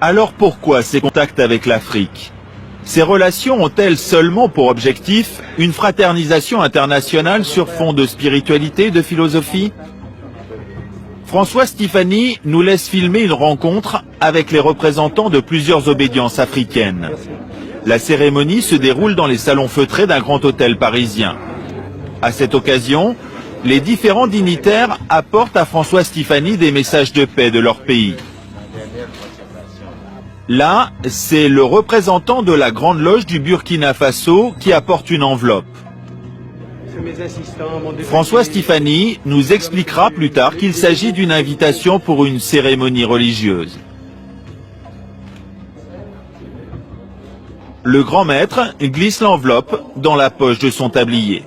Alors pourquoi ces contacts avec l'Afrique? Ces relations ont-elles seulement pour objectif une fraternisation internationale sur fond de spiritualité et de philosophie? François Stéphanie nous laisse filmer une rencontre avec les représentants de plusieurs obédiences africaines. La cérémonie se déroule dans les salons feutrés d'un grand hôtel parisien. À cette occasion, les différents dignitaires apportent à François Stéphanie des messages de paix de leur pays. Là, c'est le représentant de la Grande Loge du Burkina Faso qui apporte une enveloppe. François Stéphanie nous expliquera plus tard qu'il s'agit d'une invitation pour une cérémonie religieuse. Le grand maître glisse l'enveloppe dans la poche de son tablier.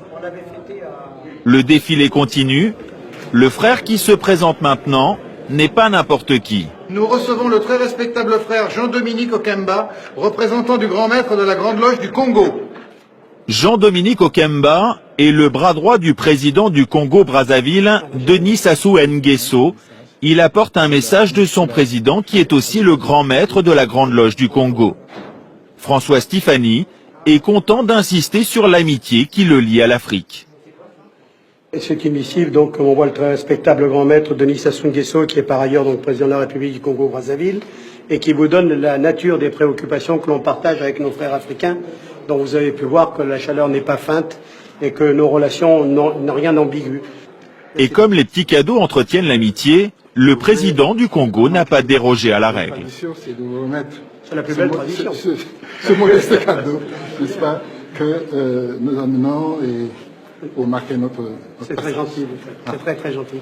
Le défilé continue. Le frère qui se présente maintenant n'est pas n'importe qui. Nous recevons le très respectable frère Jean-Dominique Okemba, représentant du grand maître de la Grande Loge du Congo. Jean-Dominique Okemba est le bras droit du président du Congo-Brazzaville, Denis Sassou Nguesso. Il apporte un message de son président qui est aussi le grand maître de la Grande Loge du Congo. François Stéphanie est content d'insister sur l'amitié qui le lie à l'Afrique. C'est une missive, donc, comme on voit le très respectable grand maître Denis Sassou Nguesso, qui est par ailleurs donc président de la République du Congo-Brazzaville, et qui vous donne la nature des préoccupations que l'on partage avec nos frères africains, dont vous avez pu voir que la chaleur n'est pas feinte et que nos relations n'ont rien d'ambigu. Et comme les petits cadeaux entretiennent l'amitié, le président du Congo n'a pas dérogé à la règle. C'est la plus belle tradition. Ce modeste cadeau, n'est-ce pas, que nous amenons et pour marquer notre... C'est très gentil, c'est très très gentil.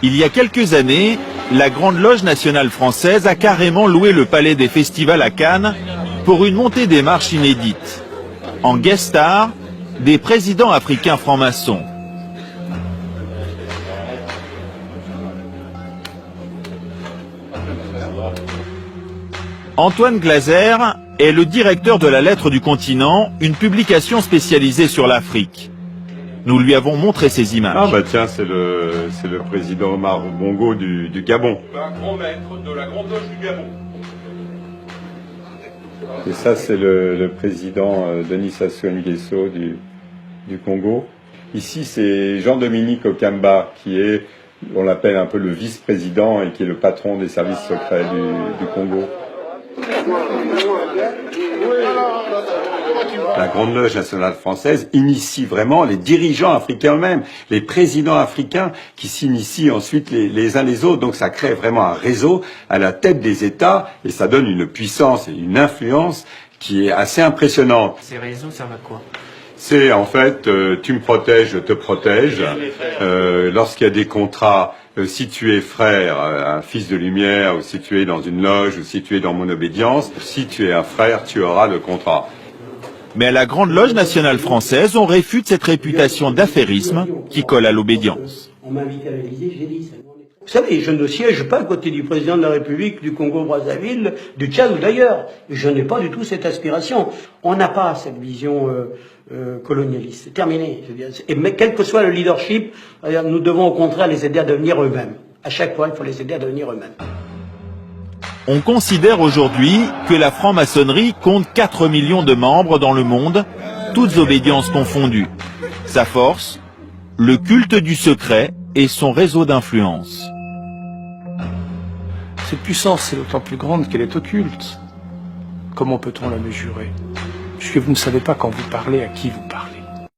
Il y a quelques années, la Grande Loge nationale française a carrément loué le palais des festivals à Cannes pour une montée des marches inédite. En guest star, des présidents africains francs-maçons. Antoine Glaser est le directeur de la Lettre du Continent, une publication spécialisée sur l'Afrique. Nous lui avons montré ces images. Ah bah tiens, c'est le président Omar Bongo du Gabon. Un grand maître de la Grande Loge du Gabon. Et ça, c'est le président Denis Sassou Nguesso du Congo. Ici, c'est Jean-Dominique Okemba, qui est, on l'appelle un peu le vice-président et qui est le patron des services secrets du Congo. La Grande Loge nationale française initie vraiment les dirigeants africains eux-mêmes, les présidents africains qui s'initient ensuite les uns les autres. Donc ça crée vraiment un réseau à la tête des États et ça donne une puissance et une influence qui est assez impressionnante. Ces réseaux servent à quoi? C'est en fait, tu me protèges, je te protège. Lorsqu'il y a des contrats, si tu es frère, un fils de lumière, ou si tu es dans une loge, ou si tu es dans mon obédience, si tu es un frère, tu auras le contrat. Mais à la Grande Loge nationale française, on réfute cette réputation d'affairisme qui colle à l'obédience. On m'a invité à l'Élysée, j'ai dit... Vous savez, je ne siège pas à côté du président de la République du Congo-Brazzaville, du Tchad ou d'ailleurs. Je n'ai pas du tout cette aspiration. On n'a pas cette vision colonialiste. C'est terminé. Mais quel que soit le leadership, nous devons au contraire les aider à devenir eux-mêmes. À chaque fois, il faut les aider à devenir eux-mêmes. On considère aujourd'hui que la franc-maçonnerie compte 4 millions de membres dans le monde, toutes obédiences confondues. Sa force, le culte du secret et son réseau d'influence. Cette puissance est d'autant plus grande qu'elle est occulte. Comment peut-on la mesurer? Puisque vous ne savez pas quand vous parlez à qui vous parlez.